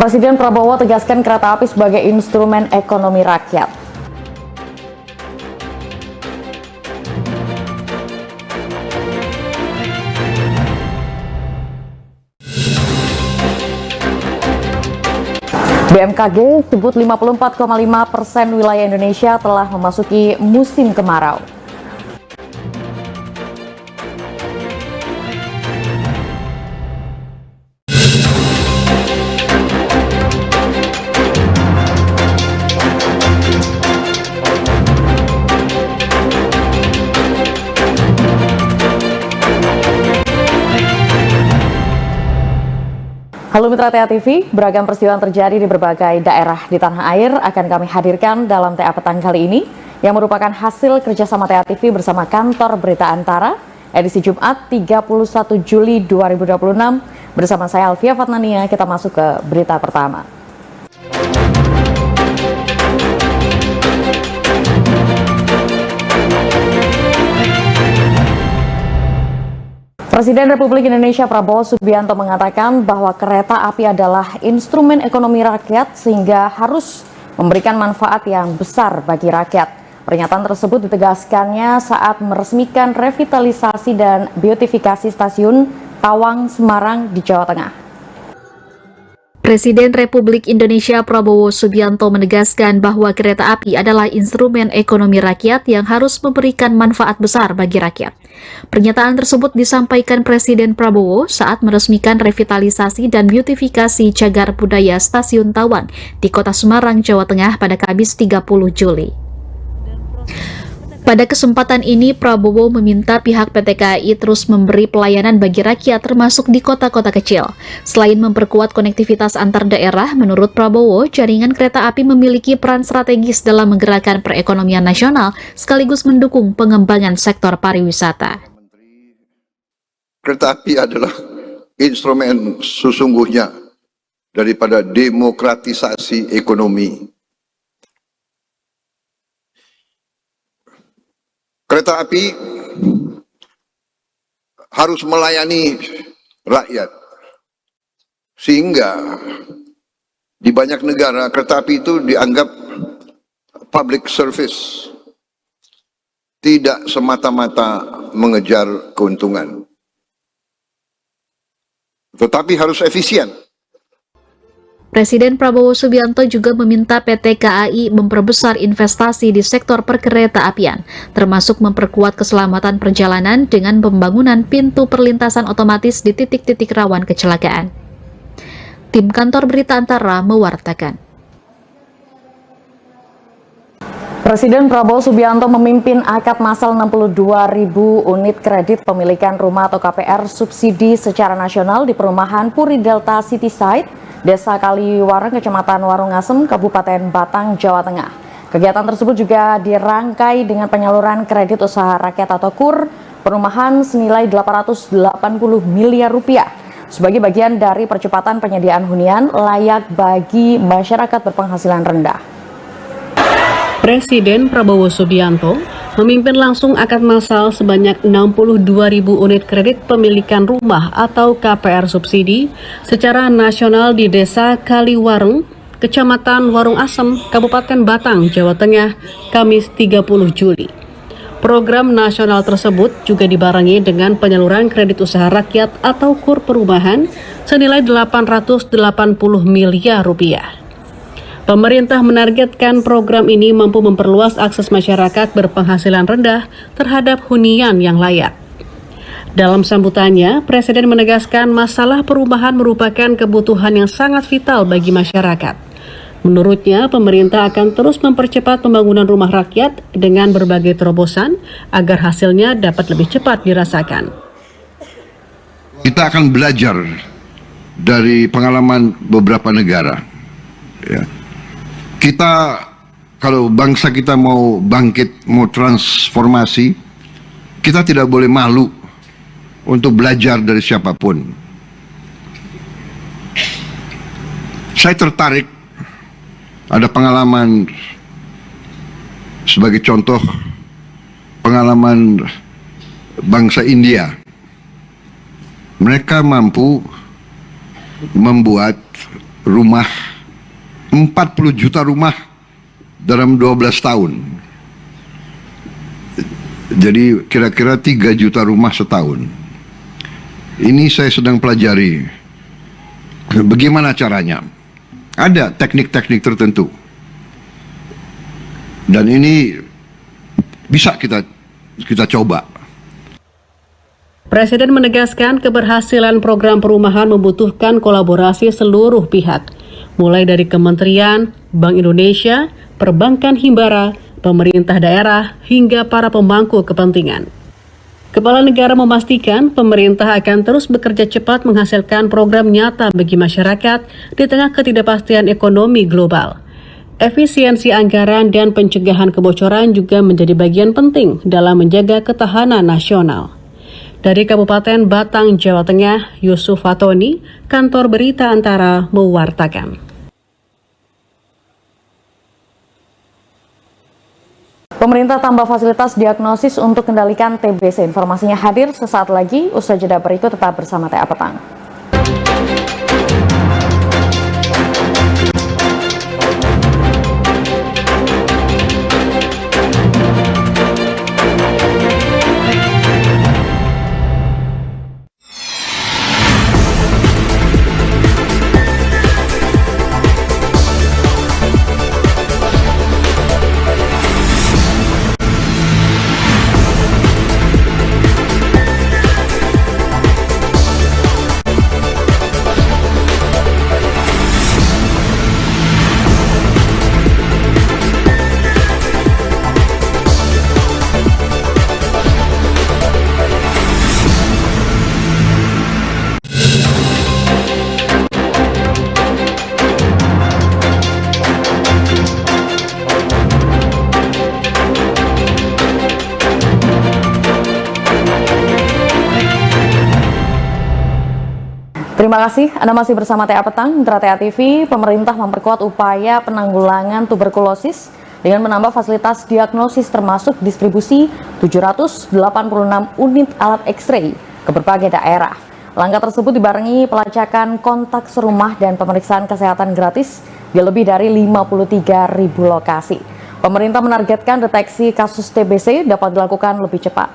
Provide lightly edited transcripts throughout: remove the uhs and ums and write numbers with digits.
Presiden Prabowo tegaskan kereta api sebagai instrumen ekonomi rakyat. BMKG sebut 54,5% wilayah Indonesia telah memasuki musim kemarau. Halo Mitra TA TV, beragam peristiwa yang terjadi di berbagai daerah di tanah air akan kami hadirkan dalam TA Petang kali ini yang merupakan hasil kerjasama TA TV bersama Kantor Berita Antara edisi Jumat 31 Juli 2026 bersama saya Alfia Fatnania. Kita masuk ke berita pertama. Presiden Republik Indonesia Prabowo Subianto mengatakan bahwa kereta api adalah instrumen ekonomi rakyat sehingga harus memberikan manfaat yang besar bagi rakyat. Pernyataan tersebut ditegaskannya saat meresmikan revitalisasi dan beautifikasi stasiun Tawang, Semarang di Jawa Tengah. Presiden Republik Indonesia Prabowo Subianto menegaskan bahwa kereta api adalah instrumen ekonomi rakyat yang harus memberikan manfaat besar bagi rakyat. Pernyataan tersebut disampaikan Presiden Prabowo saat meresmikan revitalisasi dan beautifikasi cagar budaya Stasiun Tawang di Kota Semarang, Jawa Tengah pada Kamis 30 Juli. Pada kesempatan ini, Prabowo meminta pihak PT KAI terus memberi pelayanan bagi rakyat termasuk di kota-kota kecil. Selain memperkuat konektivitas antar daerah, menurut Prabowo, jaringan kereta api memiliki peran strategis dalam menggerakkan perekonomian nasional sekaligus mendukung pengembangan sektor pariwisata. Kereta api adalah instrumen sesungguhnya daripada demokratisasi ekonomi. Kereta api harus melayani rakyat, sehingga di banyak negara kereta api itu dianggap public service, tidak semata-mata mengejar keuntungan, tetapi harus efisien. Presiden Prabowo Subianto juga meminta PT KAI memperbesar investasi di sektor perkereta-apian, termasuk memperkuat keselamatan perjalanan dengan pembangunan pintu perlintasan otomatis di titik-titik rawan kecelakaan. Tim Kantor Berita Antara mewartakan. Presiden Prabowo Subianto memimpin akad massal 62.000 unit kredit pemilikan rumah atau KPR subsidi secara nasional di perumahan Puri Delta City Site, Desa Kaliwareng, Kecamatan Warungasem, Kabupaten Batang, Jawa Tengah. Kegiatan tersebut juga dirangkai dengan penyaluran kredit usaha rakyat atau KUR perumahan senilai 880 miliar rupiah sebagai bagian dari percepatan penyediaan hunian layak bagi masyarakat berpenghasilan rendah. Presiden Prabowo Subianto memimpin langsung akad massal sebanyak 62.000 unit kredit pemilikan rumah atau KPR subsidi secara nasional di Desa Kaliwareng, Kecamatan Warungasem, Kabupaten Batang, Jawa Tengah, Kamis 30 Juli. Program nasional tersebut juga dibarengi dengan penyaluran kredit usaha rakyat atau KUR perumahan senilai 880 miliar rupiah. Pemerintah menargetkan program ini mampu memperluas akses masyarakat berpenghasilan rendah terhadap hunian yang layak. Dalam sambutannya, Presiden menegaskan masalah perumahan merupakan kebutuhan yang sangat vital bagi masyarakat. Menurutnya, pemerintah akan terus mempercepat pembangunan rumah rakyat dengan berbagai terobosan agar hasilnya dapat lebih cepat dirasakan. Kita akan belajar dari pengalaman beberapa negara. Ya. Kita, kalau bangsa kita mau bangkit, mau transformasi, kita tidak boleh malu untuk belajar dari siapapun. Saya tertarik, ada pengalaman sebagai contoh, pengalaman bangsa India. Mereka mampu membuat rumah, 40 juta rumah dalam 12 tahun. Jadi kira-kira 3 juta rumah setahun. Ini saya sedang pelajari bagaimana caranya. Ada teknik-teknik tertentu. Dan ini bisa kita coba. Presiden menegaskan keberhasilan program perumahan membutuhkan kolaborasi seluruh pihak, mulai dari Kementerian, Bank Indonesia, Perbankan Himbara, pemerintah daerah, hingga para pemangku kepentingan. Kepala negara memastikan pemerintah akan terus bekerja cepat menghasilkan program nyata bagi masyarakat di tengah ketidakpastian ekonomi global. Efisiensi anggaran dan pencegahan kebocoran juga menjadi bagian penting dalam menjaga ketahanan nasional. Dari Kabupaten Batang, Jawa Tengah, Yusuf Fatoni, Kantor Berita Antara mewartakan. Pemerintah tambah fasilitas diagnosis untuk kendalikan TBC. Informasinya hadir sesaat lagi. Usai jeda berikut tetap bersama TA Petang. Terima kasih, Anda masih bersama TA Petang, Mitra TA TV. Pemerintah memperkuat upaya penanggulangan tuberkulosis dengan menambah fasilitas diagnosis termasuk distribusi 786 unit alat X-ray ke berbagai daerah. Langkah tersebut dibarengi pelacakan kontak serumah dan pemeriksaan kesehatan gratis di lebih dari 53.000 lokasi. Pemerintah menargetkan deteksi kasus TBC dapat dilakukan lebih cepat.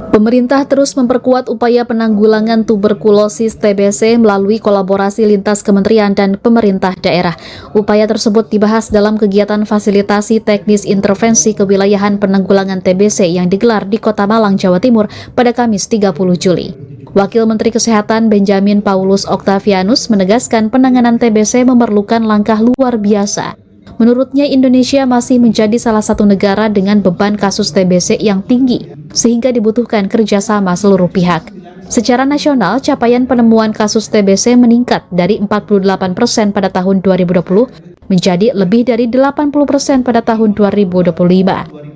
Pemerintah terus memperkuat upaya penanggulangan tuberkulosis TBC melalui kolaborasi lintas kementerian dan pemerintah daerah. Upaya tersebut dibahas dalam kegiatan fasilitasi teknis intervensi kewilayahan penanggulangan TBC yang digelar di Kota Malang, Jawa Timur pada Kamis 30 Juli. Wakil Menteri Kesehatan Benjamin Paulus Octavianus menegaskan penanganan TBC memerlukan langkah luar biasa. Menurutnya, Indonesia masih menjadi salah satu negara dengan beban kasus TBC yang tinggi, sehingga dibutuhkan kerjasama seluruh pihak. Secara nasional, capaian penemuan kasus TBC meningkat dari 48% pada tahun 2020 menjadi lebih dari 80% pada tahun 2025.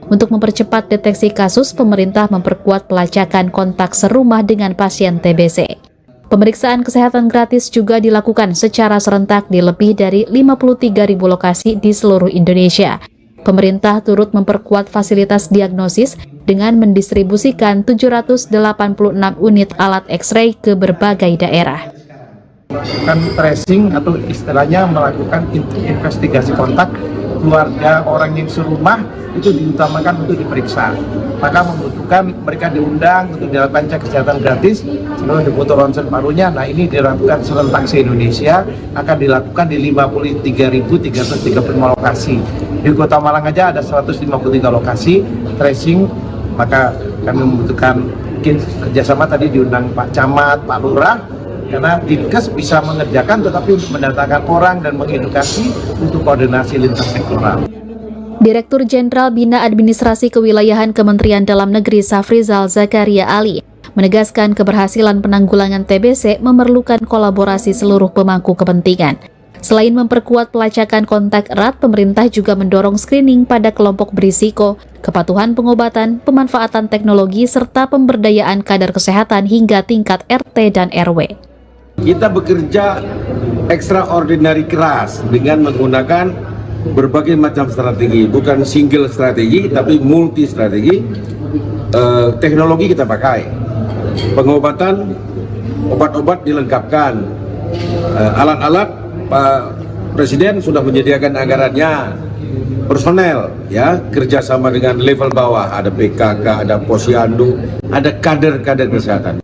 Untuk mempercepat deteksi kasus, pemerintah memperkuat pelacakan kontak serumah dengan pasien TBC. Pemeriksaan kesehatan gratis juga dilakukan secara serentak di lebih dari 53.000 lokasi di seluruh Indonesia. Pemerintah turut memperkuat fasilitas diagnosis dengan mendistribusikan 786 unit alat X-ray ke berbagai daerah. Melakukan tracing atau istilahnya melakukan investigasi kontak keluarga orang yang serumah itu diutamakan untuk diperiksa. Maka membutuhkan mereka diundang untuk dilakukan cek kesehatan gratis sebelum difoto ronsen parunya. Nah, ini dilakukan serentak se-Indonesia, akan dilakukan di 53.335 lokasi. Di Kota Malang aja ada 153 lokasi tracing, maka kami membutuhkan mungkin kerjasama tadi diundang Pak Camat, Pak Lurah, karena Dinkes bisa mengerjakan tetapi untuk mendatangkan orang dan mengedukasi untuk koordinasi lintas sektoral. Direktur Jenderal Bina Administrasi Kewilayahan Kementerian Dalam Negeri Safrizal Zakaria Ali menegaskan keberhasilan penanggulangan TBC memerlukan kolaborasi seluruh pemangku kepentingan. Selain memperkuat pelacakan kontak erat, pemerintah juga mendorong screening pada kelompok berisiko, kepatuhan pengobatan, pemanfaatan teknologi, serta pemberdayaan kadar kesehatan hingga tingkat RT dan RW. Kita bekerja extraordinary keras dengan menggunakan berbagai macam strategi, bukan single strategi tapi multi strategi. Teknologi kita pakai, Pengobatan, obat-obat dilengkapkan, alat-alat Pak Presiden sudah menyediakan anggarannya, personel ya kerjasama dengan level bawah, ada PKK, ada Posyandu, ada kader-kader kesehatan.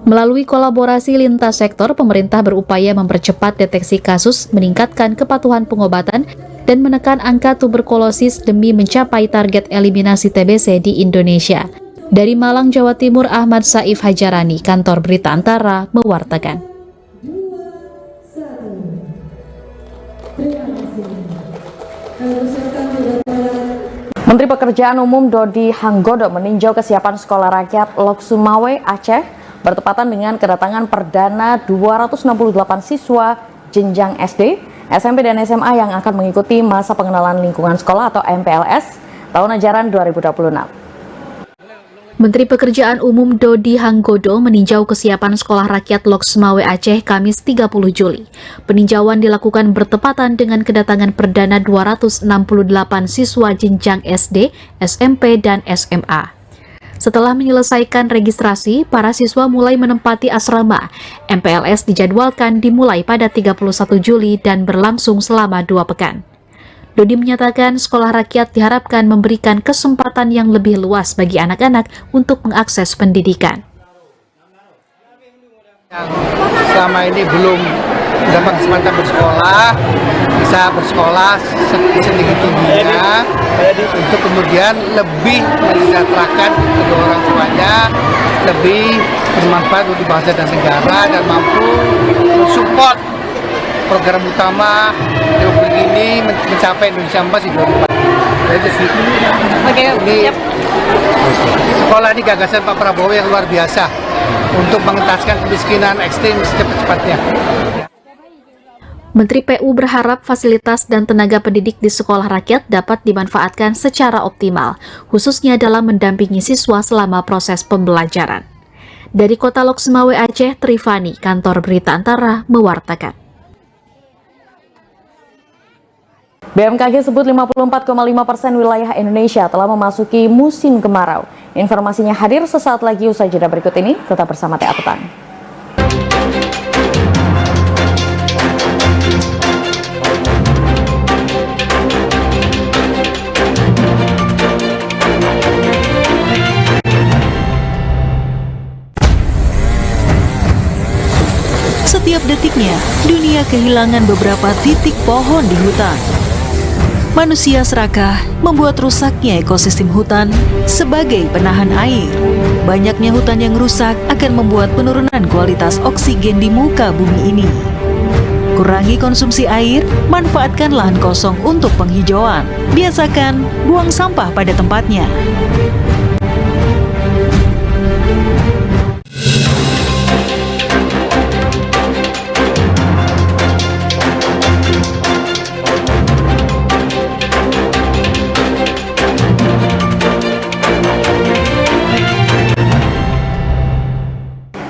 Melalui kolaborasi lintas sektor, pemerintah berupaya mempercepat deteksi kasus, meningkatkan kepatuhan pengobatan, dan menekan angka tuberkulosis demi mencapai target eliminasi TBC di Indonesia. Dari Malang, Jawa Timur, Ahmad Saif Hajarani, Kantor Berita Antara, mewartakan. Menteri Pekerjaan Umum Dodi Hanggodo meninjau kesiapan Sekolah Rakyat Lok Sumawe, Aceh, bertepatan dengan kedatangan perdana 268 siswa jenjang SD, SMP, dan SMA yang akan mengikuti masa pengenalan lingkungan sekolah atau MPLS tahun ajaran 2026. Menteri Pekerjaan Umum Dodi Hanggodo meninjau kesiapan Sekolah Rakyat Lok Sumawe Aceh Kamis 30 Juli. Peninjauan dilakukan bertepatan dengan kedatangan perdana 268 siswa jenjang SD, SMP, dan SMA. Setelah menyelesaikan registrasi, para siswa mulai menempati asrama. MPLS dijadwalkan dimulai pada 31 Juli dan berlangsung selama 2 pekan. Dodi menyatakan sekolah rakyat diharapkan memberikan kesempatan yang lebih luas bagi anak-anak untuk mengakses pendidikan. Yang selama ini belum mendapat kesempatan bersekolah, bisa bersekolah setinggi-tingginya untuk kemudian lebih mensejahterakan kedua orang tuanya, lebih bermanfaat untuk bangsa dan negara, dan mampu mensupport program utama Republik ini mencapai Indonesia Emas di 2040. Ini sekolah ini gagasan Pak Prabowo yang luar biasa untuk mengentaskan kemiskinan ekstrim secepat-cepatnya. Menteri PU berharap fasilitas dan tenaga pendidik di sekolah rakyat dapat dimanfaatkan secara optimal, khususnya dalam mendampingi siswa selama proses pembelajaran. Dari Kota Lok Sumawe Aceh, Trifani, Kantor Berita Antara, mewartakan. BMKG sebut 54,5% wilayah Indonesia telah memasuki musim kemarau. Informasinya hadir sesaat lagi usai jeda berikut ini. Tetap bersama TA Petang. Setiap detiknya, dunia kehilangan beberapa titik pohon di hutan. Manusia serakah membuat rusaknya ekosistem hutan sebagai penahan air. Banyaknya hutan yang rusak akan membuat penurunan kualitas oksigen di muka bumi ini. Kurangi konsumsi air, manfaatkan lahan kosong untuk penghijauan. Biasakan buang sampah pada tempatnya.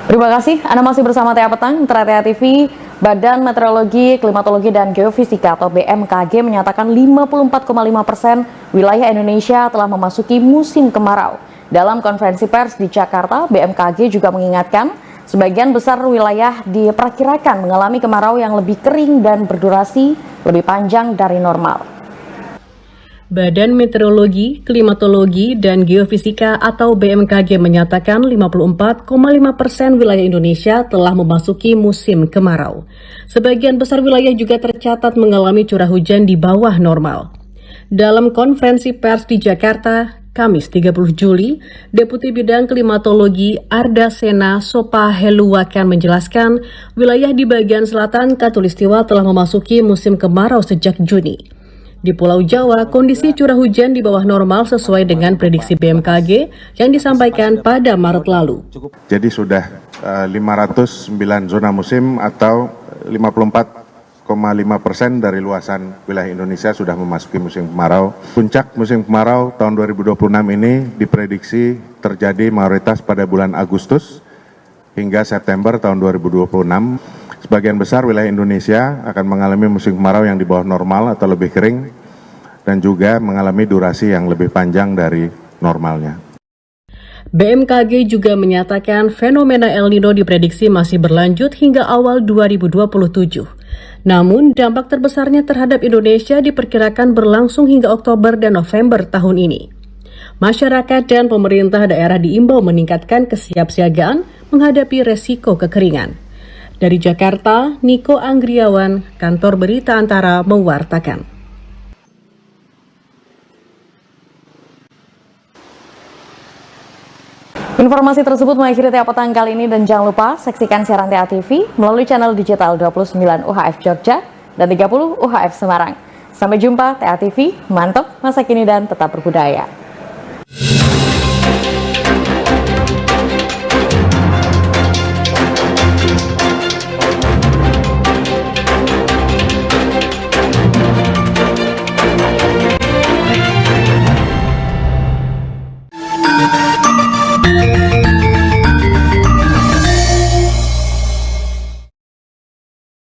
Terima kasih, Anda masih bersama TA Petang, Mitra TA TV. Badan Meteorologi, Klimatologi, dan Geofisika atau BMKG menyatakan 54,5% wilayah Indonesia telah memasuki musim kemarau. Dalam konferensi pers di Jakarta, BMKG juga mengingatkan sebagian besar wilayah diperkirakan mengalami kemarau yang lebih kering dan berdurasi lebih panjang dari normal. Badan Meteorologi, Klimatologi, dan Geofisika atau BMKG menyatakan 54,5% wilayah Indonesia telah memasuki musim kemarau. Sebagian besar wilayah juga tercatat mengalami curah hujan di bawah normal. Dalam konferensi pers di Jakarta, Kamis 30 Juli, Deputi Bidang Klimatologi Arda Sena Sopa Heluwakan menjelaskan wilayah di bagian selatan Katulistiwa telah memasuki musim kemarau sejak Juni. Di Pulau Jawa, kondisi curah hujan di bawah normal sesuai dengan prediksi BMKG yang disampaikan pada Maret lalu. Jadi sudah 509 zona musim atau 54,5% dari luasan wilayah Indonesia sudah memasuki musim kemarau. Puncak musim kemarau tahun 2026 ini diprediksi terjadi mayoritas pada bulan Agustus hingga September tahun 2026. Sebagian besar wilayah Indonesia akan mengalami musim kemarau yang di bawah normal atau lebih kering dan juga mengalami durasi yang lebih panjang dari normalnya. BMKG juga menyatakan fenomena El Nino diprediksi masih berlanjut hingga awal 2027. Namun, dampak terbesarnya terhadap Indonesia diperkirakan berlangsung hingga Oktober dan November tahun ini. Masyarakat dan pemerintah daerah diimbau meningkatkan kesiapsiagaan menghadapi resiko kekeringan. Dari Jakarta, Niko Anggriawan, Kantor Berita Antara mewartakan. Informasi tersebut mengakhiri Tea Petang kali ini dan jangan lupa saksikan siaran Tea TV melalui channel digital 29 UHF Jogja dan 30 UHF Semarang. Sampai jumpa Tea TV, mantap masa kini dan tetap berbudaya.